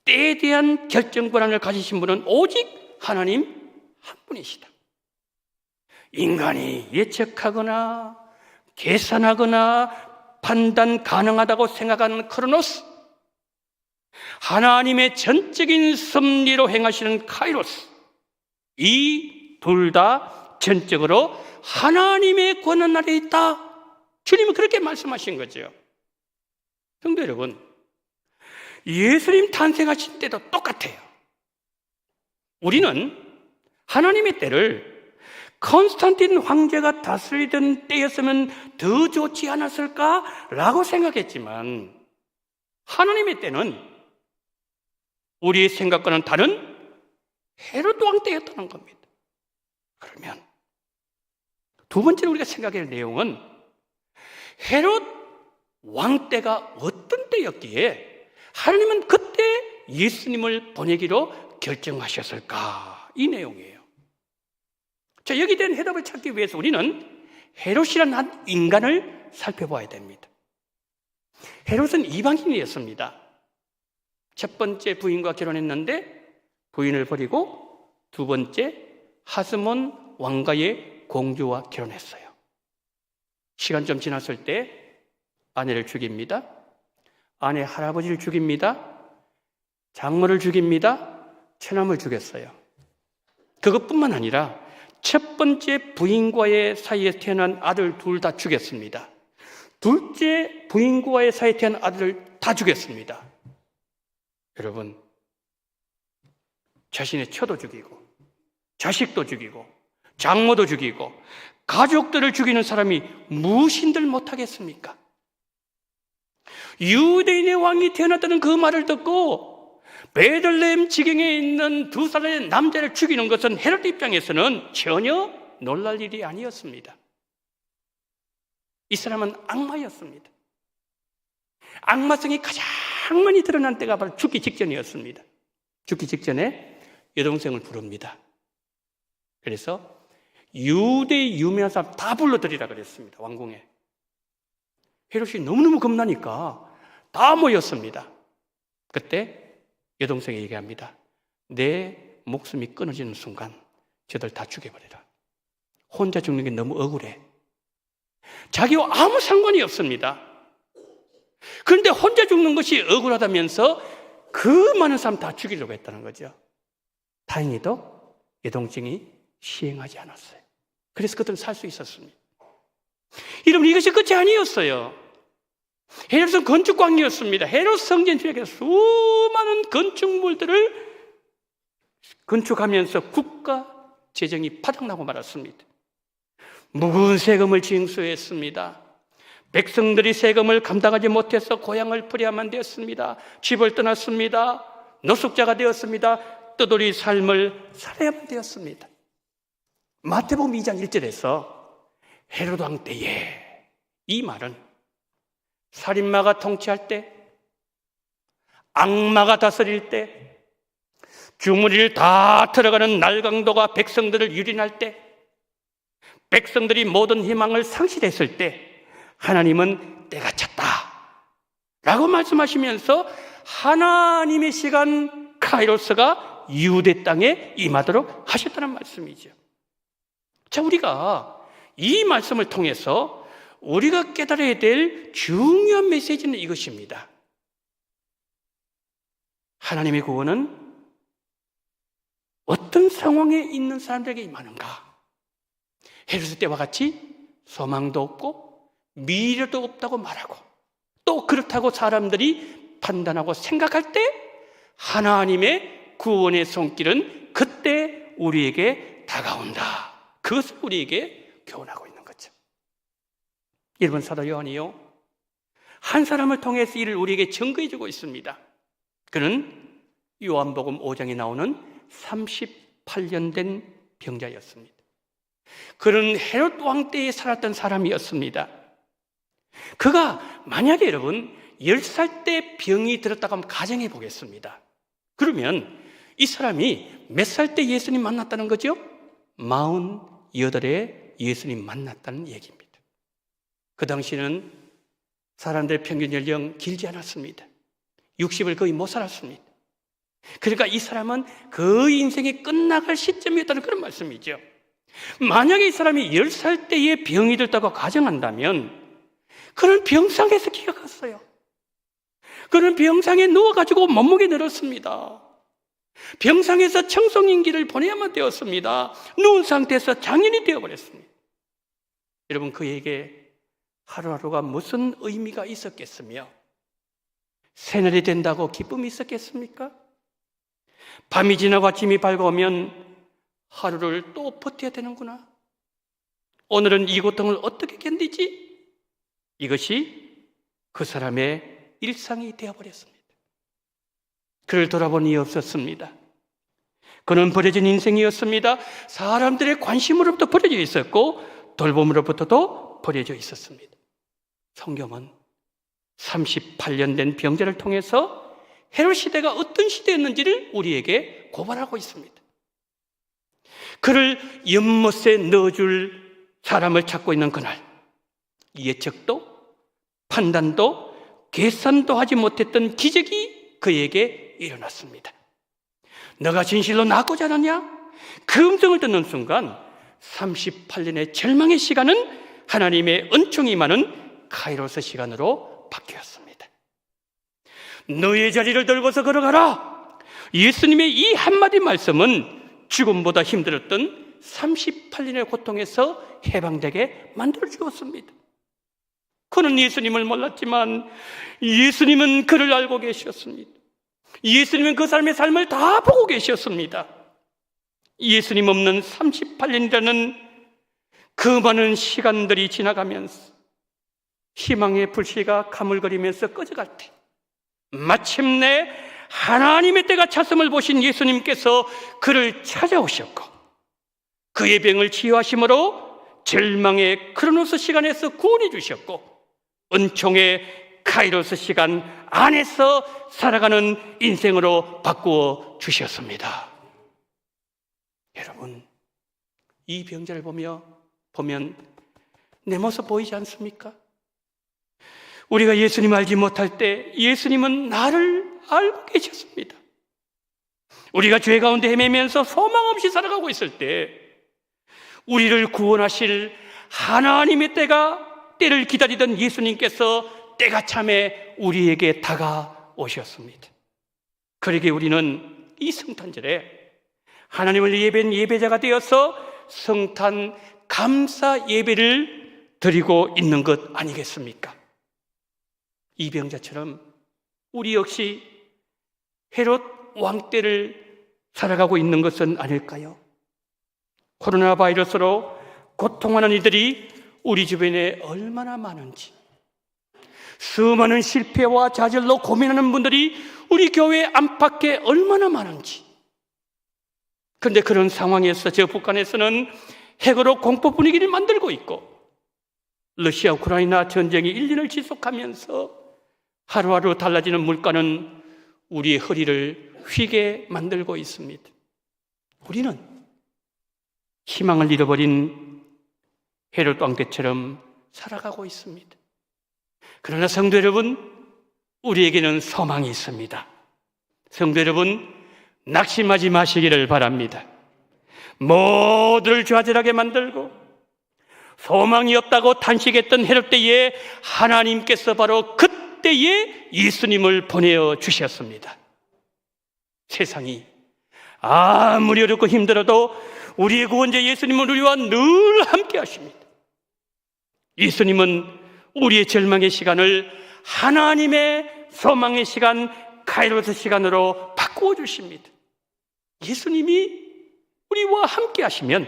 때에 대한 결정 권한을 가지신 분은 오직 하나님 한 분이시다. 인간이 예측하거나 계산하거나 판단 가능하다고 생각하는 크로노스, 하나님의 전적인 섭리로 행하시는 카이로스, 이 둘 다 전적으로 하나님의 권한 아래 있다. 주님은 그렇게 말씀하신 거죠. 성도 여러분, 예수님 탄생하신 때도 똑같아요. 우리는 하나님의 때를 컨스탄틴 황제가 다스리던 때였으면 더 좋지 않았을까라고 생각했지만 하나님의 때는 우리의 생각과는 다른 헤롯 왕 때였다는 겁니다. 그러면 두 번째로 우리가 생각해야 할 내용은 헤롯 왕 때가 어떤 때였기에 하나님은 그때 예수님을 보내기로 결정하셨을까? 이 내용이에요. 자, 여기에 대한 해답을 찾기 위해서 우리는 헤롯이라는 한 인간을 살펴봐야 됩니다. 헤롯은 이방인이었습니다. 첫 번째 부인과 결혼했는데 부인을 버리고 두 번째 하스몬 왕가의 공주와 결혼했어요. 시간 좀 지났을 때 아내를 죽입니다. 아내 할아버지를 죽입니다. 장모를 죽입니다. 처남을 죽였어요. 그것뿐만 아니라 첫 번째 부인과의 사이에 태어난 아들 둘 다 죽였습니다. 둘째 부인과의 사이에 태어난 아들을 다 죽였습니다. 여러분, 자신의 처도 죽이고 자식도 죽이고 장모도 죽이고 가족들을 죽이는 사람이 무엇인들 못하겠습니까? 유대인의 왕이 태어났다는 그 말을 듣고 베들레헴 지경에 있는 두 사람의 남자를 죽이는 것은 헤롯 입장에서는 전혀 놀랄 일이 아니었습니다. 이 사람은 악마였습니다. 악마성이 가장 많이 드러난 때가 바로 죽기 직전이었습니다. 죽기 직전에 여동생을 부릅니다. 그래서 유대의 유명한 사람 다 불러들이라 그랬습니다. 왕궁에. 헤롯이 너무너무 겁나니까 다 모였습니다. 그때 여동생이 얘기합니다. 내 목숨이 끊어지는 순간 저들 다 죽여버려라. 혼자 죽는 게 너무 억울해. 자기와 아무 상관이 없습니다. 그런데 혼자 죽는 것이 억울하다면서 그 많은 사람 다 죽이려고 했다는 거죠. 다행히도 여동생이 시행하지 않았어요. 그래서 그들은 살 수 있었습니다. 여러분, 이것이 끝이 아니었어요. 헤롯은 건축광이었습니다. 헤롯 성전 지역에 수많은 건축물들을 건축하면서 국가 재정이 바닥나고 말았습니다. 무거운 세금을 징수했습니다. 백성들이 세금을 감당하지 못해서 고향을 버려야만 되었습니다. 집을 떠났습니다. 노숙자가 되었습니다. 떠돌이 삶을 살아야만 되었습니다. 마태복음 2장 1절에서 헤롯 왕 때에, 이 말은 살인마가 통치할 때, 악마가 다스릴 때, 주머니를 다 들어가는 날강도가 백성들을 유린할 때, 백성들이 모든 희망을 상실했을 때 하나님은 때가 찼다 라고 말씀하시면서 하나님의 시간 카이로스가 유대 땅에 임하도록 하셨다는 말씀이죠. 자, 우리가 이 말씀을 통해서 우리가 깨달아야 될 중요한 메시지는 이것입니다. 하나님의 구원은 어떤 상황에 있는 사람들에게 임하는가? 헤롯 때와 같이 소망도 없고 미래도 없다고 말하고, 또 그렇다고 사람들이 판단하고 생각할 때 하나님의 구원의 손길은 그때 우리에게 다가온다. 그것을 우리에게 교훈하고 있는 거죠. 여러분, 사도 요한이요, 한 사람을 통해서 이를 우리에게 증거해주고 있습니다. 그는 요한복음 5장에 나오는 38년 된 병자였습니다. 그는 헤롯 왕 때에 살았던 사람이었습니다. 그가 만약에 여러분 10살 때 병이 들었다고 한번 가정해 보겠습니다. 그러면 이 사람이 몇 살 때 예수님 만났다는 거죠? 48에 예수님 만났다는 얘기입니다. 그 당시는 사람들의 평균 연령 길지 않았습니다. 60을 거의 못 살았습니다. 그러니까 이 사람은 거의 인생이 끝나갈 시점이었다는 그런 말씀이죠. 만약에 이 사람이 10살 때에 병이 들었다고 가정한다면 그는 병상에서 키가 컸어요. 그는 병상에 누워가지고 몸무게 늘었습니다. 병상에서 청소년기를 보내야만 되었습니다. 누운 상태에서 장년이 되어버렸습니다. 여러분, 그에게 하루하루가 무슨 의미가 있었겠으며 새날이 된다고 기쁨이 있었겠습니까? 밤이 지나고 아침이 밝아오면 하루를 또 버텨야 되는구나. 오늘은 이 고통을 어떻게 견디지? 이것이 그 사람의 일상이 되어버렸습니다. 그를 돌아본 이유 없었습니다. 그는 버려진 인생이었습니다. 사람들의 관심으로부터 버려져 있었고 돌봄으로부터도 버려져 있었습니다. 성경은 38년 된 병자를 통해서 헤롯 시대가 어떤 시대였는지를 우리에게 고발하고 있습니다. 그를 연못에 넣어줄 사람을 찾고 있는 그날, 예측도 판단도 계산도 하지 못했던 기적이 그에게 일어났습니다. 너가 진실로 낳고자 하느냐? 그 음성을 듣는 순간 38년의 절망의 시간은 하나님의 은총이 많은 카이로스 시간으로 바뀌었습니다. 너의 자리를 들고서 걸어가라. 예수님의 이 한마디 말씀은 죽음보다 힘들었던 38년의 고통에서 해방되게 만들어주었습니다. 그는 예수님을 몰랐지만 예수님은 그를 알고 계셨습니다. 예수님은 그 사람의 삶을 다 보고 계셨습니다. 예수님 없는 38년이라는 그 많은 시간들이 지나가면서 희망의 불씨가 가물거리면서 꺼져갈 때 마침내 하나님의 때가 찼음을 보신 예수님께서 그를 찾아오셨고 그의 병을 치유하심으로 절망의 크로노스 시간에서 구원해 주셨고 은총의 카이로스 시간 안에서 살아가는 인생으로 바꾸어 주셨습니다. 여러분, 이 병자를 보면 내 모습 보이지 않습니까? 우리가 예수님 알지 못할 때 예수님은 나를 알고 계셨습니다. 우리가 죄 가운데 헤매면서 소망 없이 살아가고 있을 때 우리를 구원하실 하나님의 때를 기다리던 예수님께서 때가 참에 우리에게 다가오셨습니다. 그러기에 우리는 이 성탄절에 하나님을 예배한 예배자가 되어서 성탄 감사 예배를 드리고 있는 것 아니겠습니까? 이 병자처럼 우리 역시 헤롯 왕 때를 살아가고 있는 것은 아닐까요? 코로나 바이러스로 고통하는 이들이 우리 주변에 얼마나 많은지, 수많은 실패와 좌절로 고민하는 분들이 우리 교회 안팎에 얼마나 많은지. 그런데 그런 상황에서 저 북한에서는 핵으로 공포 분위기를 만들고 있고 러시아 우크라이나 전쟁이 1년을 지속하면서 하루하루 달라지는 물가는 우리의 허리를 휘게 만들고 있습니다. 우리는 희망을 잃어버린 헤롯 왕 때처럼 살아가고 있습니다. 그러나 성도 여러분, 우리에게는 소망이 있습니다. 성도 여러분, 낙심하지 마시기를 바랍니다. 모두를 좌절하게 만들고 소망이 없다고 탄식했던 헤롯 때에 하나님께서 바로 그때에 예수님을 보내어 주셨습니다. 세상이 아무리 어렵고 힘들어도 우리의 구원자 예수님은 우리와 늘 함께 하십니다. 예수님은 우리의 절망의 시간을 하나님의 소망의 시간, 카이로스 시간으로 바꾸어 주십니다. 예수님이 우리와 함께 하시면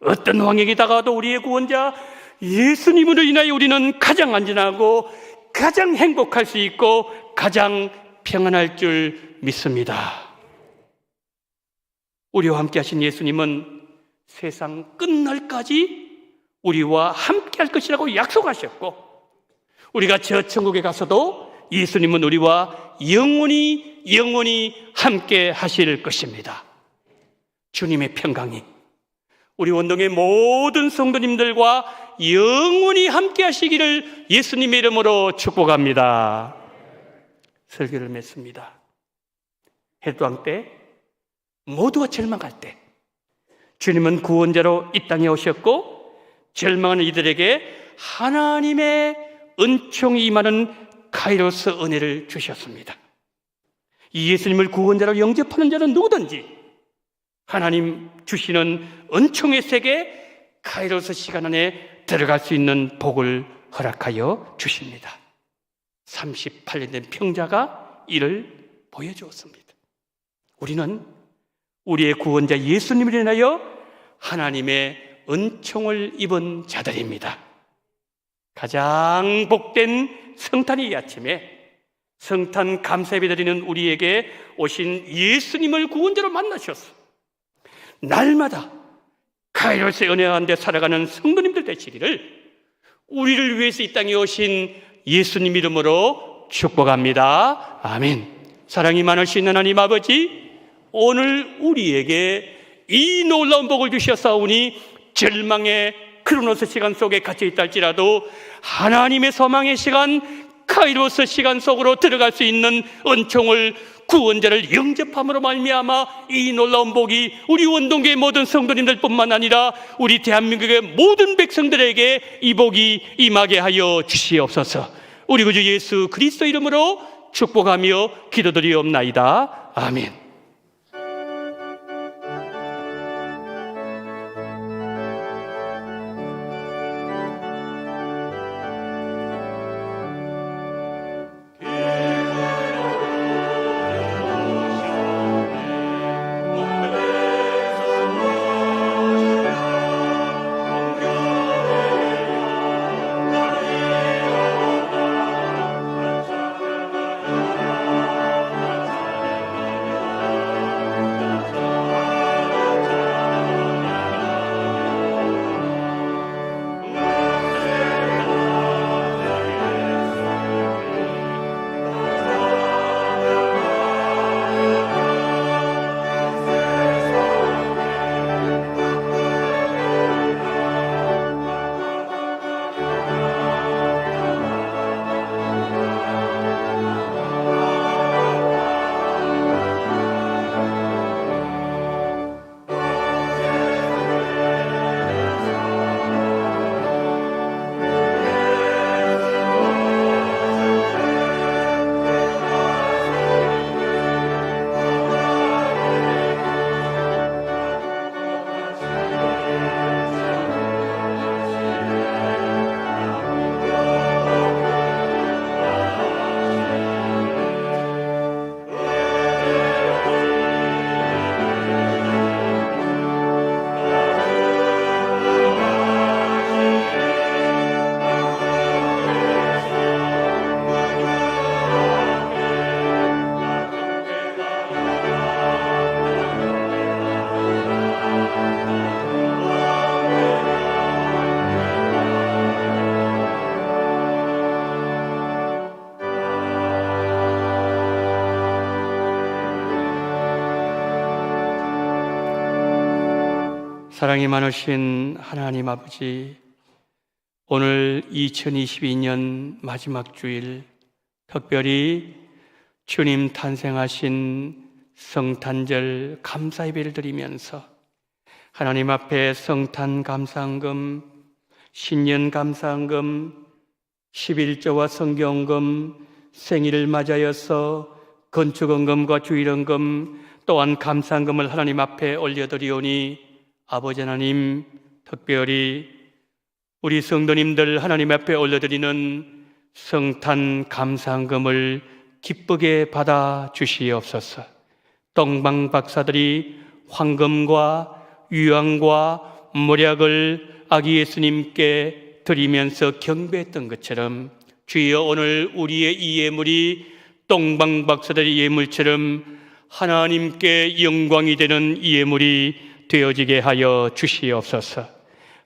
어떤 환경이 다가와도 우리의 구원자 예수님으로 인하여 우리는 가장 안전하고 가장 행복할 수 있고 가장 평안할 줄 믿습니다. 우리와 함께 하신 예수님은 세상 끝날까지 우리와 함께 할 것이라고 약속하셨고 우리가 저 천국에 가서도 예수님은 우리와 영원히 함께 하실 것입니다. 주님의 평강이 우리 원동의 모든 성도님들과 영원히 함께 하시기를 예수님의 이름으로 축복합니다. 설교를 맺습니다. 헤롯 때 모두가 절망할 때 주님은 구원자로 이 땅에 오셨고 절망하는 이들에게 하나님의 은총이 임하는 카이로스 은혜를 주셨습니다. 이 예수님을 구원자로 영접하는 자는 누구든지 하나님 주시는 은총의 세계 카이로스 시간 안에 들어갈 수 있는 복을 허락하여 주십니다. 38년 된 평자가 이를 보여주었습니다. 우리는 우리의 구원자 예수님을 인하여 하나님의 은총을 입은 자들입니다. 가장 복된 성탄의 이 아침에 성탄 감사예배 드리는 우리에게 오신 예수님을 구원자로 만나셨어. 날마다 카이로스의 은혜 가운데 살아가는 성도님들 되시기를 우리를 위해서 이 땅에 오신 예수님 이름으로 축복합니다. 아멘. 사랑이 많으신 하나님 아버지, 오늘 우리에게 이 놀라운 복을 주셨사오니 절망의 크로노스 시간 속에 갇혀 있다 할지라도 하나님의 소망의 시간, 카이로스 시간 속으로 들어갈 수 있는 은총을, 구원자를 영접함으로 말미암아 이 놀라운 복이 우리 원동교의 모든 성도님들 뿐만 아니라 우리 대한민국의 모든 백성들에게 이 복이 임하게 하여 주시옵소서. 우리 구주 예수 그리스도 이름으로 축복하며 기도드리옵나이다. 아멘. 사랑이 많으신 하나님 아버지, 오늘 2022년 마지막 주일, 특별히 주님 탄생하신 성탄절 감사 예배를 드리면서 하나님 앞에 성탄 감사헌금, 신년 감사헌금, 11조와 성경헌금, 생일을 맞아여서 건축헌금과 주일헌금 또한 감사헌금을 하나님 앞에 올려드리오니 아버지 하나님, 특별히 우리 성도님들 하나님 앞에 올려드리는 성탄 감사헌금을 기쁘게 받아 주시옵소서. 동방 박사들이 황금과 유황과 몰약을 아기 예수님께 드리면서 경배했던 것처럼 주여, 오늘 우리의 이 예물이 동방 박사들의 예물처럼 하나님께 영광이 되는 이 예물이 되어지게 하여 주시옵소서.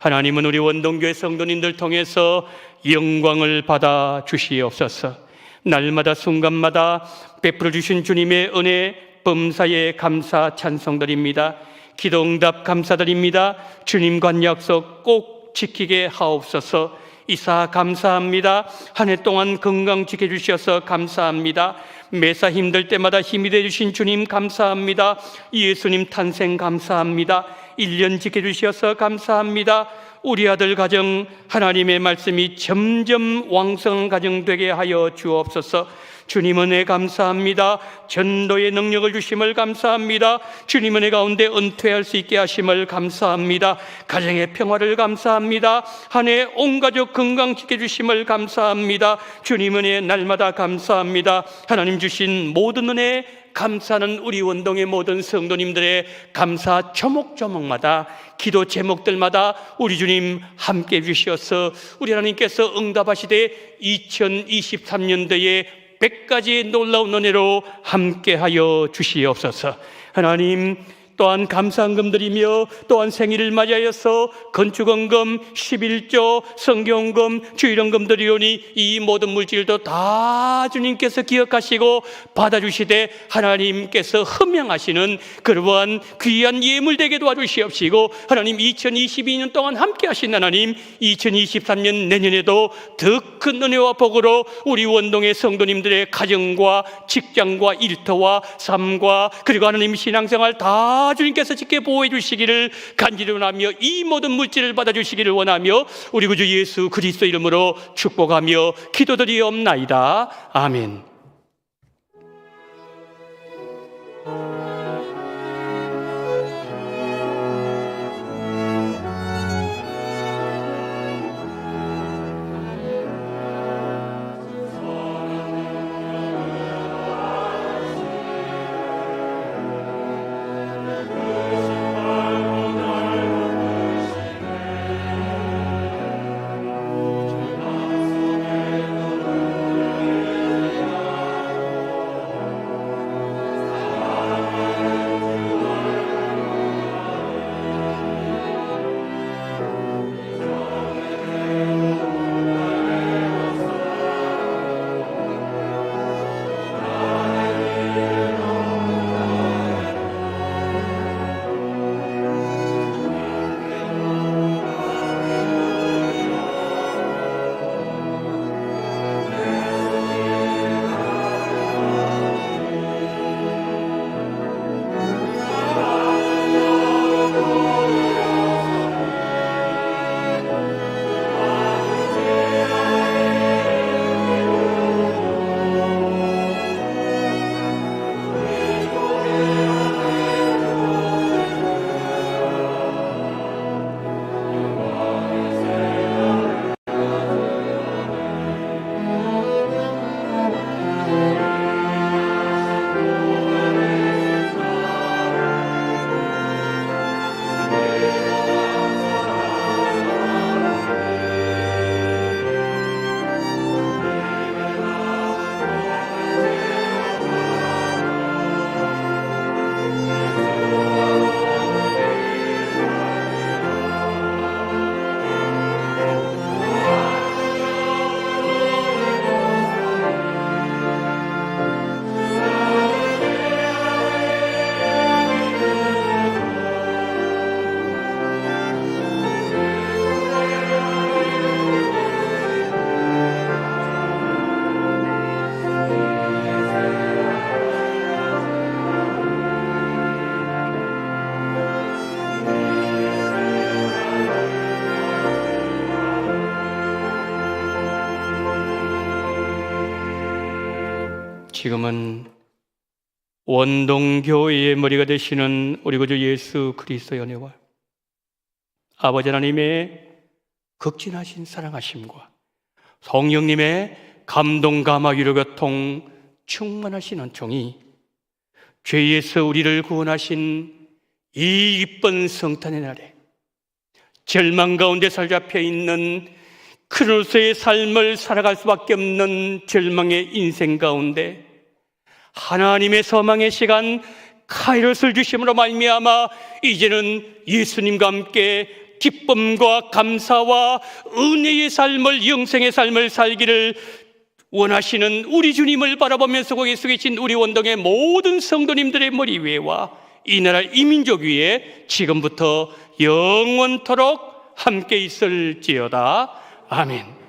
하나님은 우리 원동교회 성도님들 통해서 영광을 받아 주시옵소서. 날마다 순간마다 베풀어 주신 주님의 은혜 범사에 감사 찬송드립니다. 기도응답 감사드립니다. 주님 관 약속 꼭 지키게 하옵소서. 이사 감사합니다. 한 해 동안 건강 지켜주셔서 감사합니다. 매사 힘들 때마다 힘이 되어주신 주님 감사합니다. 예수님 탄생 감사합니다. 1년 지켜주셔서 감사합니다. 우리 아들 가정 하나님의 말씀이 점점 왕성한 가정 되게 하여 주옵소서. 주님 은혜 감사합니다. 전도의 능력을 주심을 감사합니다. 주님 은혜 가운데 은퇴할 수 있게 하심을 감사합니다. 가정의 평화를 감사합니다. 한 해 온 가족 건강 지켜주심을 감사합니다. 주님 은혜 날마다 감사합니다. 하나님 주신 모든 은혜 감사하는 우리 원동의 모든 성도님들의 감사 조목조목마다, 기도 제목들마다 우리 주님 함께 해주셔서 우리 하나님께서 응답하시되 2023년도에 100가지의 놀라운 은혜로 함께하여 주시옵소서. 하나님, 또한 감사헌금 드리며 또한 생일을 맞이하여서 건축헌금, 11조, 성경헌금, 주일헌금 드리오니 이 모든 물질도 다 주님께서 기억하시고 받아주시되 하나님께서 헌명하시는 그러한 귀한 예물 되게 도와주시옵시고, 하나님 2022년 동안 함께 하신 하나님, 2023년 내년에도 더 큰 은혜와 복으로 우리 원동의 성도님들의 가정과 직장과 일터와 삶과 그리고 하나님 신앙생활 다 주님께서 지켜 보호해 주시기를 간절히 원하며 이 모든 물질을 받아주시기를 원하며 우리 구주 예수 그리스도 이름으로 축복하며 기도드리옵나이다. 아멘. 지금은 원동교회의 머리가 되시는 우리 구주 예수 그리스도의 은혜와 아버지 하나님의 극진하신 사랑하심과 성령님의 감동, 감화, 위로, 교통 충만하신 은총이 죄에서 우리를 구원하신 이 기쁜 성탄의 날에 절망 가운데 사로잡혀 있는 크로스의 삶을 살아갈 수밖에 없는 절망의 인생 가운데 하나님의 소망의 시간 카이로스를 주심으로 말미암아 이제는 예수님과 함께 기쁨과 감사와 은혜의 삶을, 영생의 삶을 살기를 원하시는 우리 주님을 바라보면서 거기 서 계신 우리 원동의 모든 성도님들의 머리 위에와 이 나라 이민족 위에 지금부터 영원토록 함께 있을지어다. 아멘.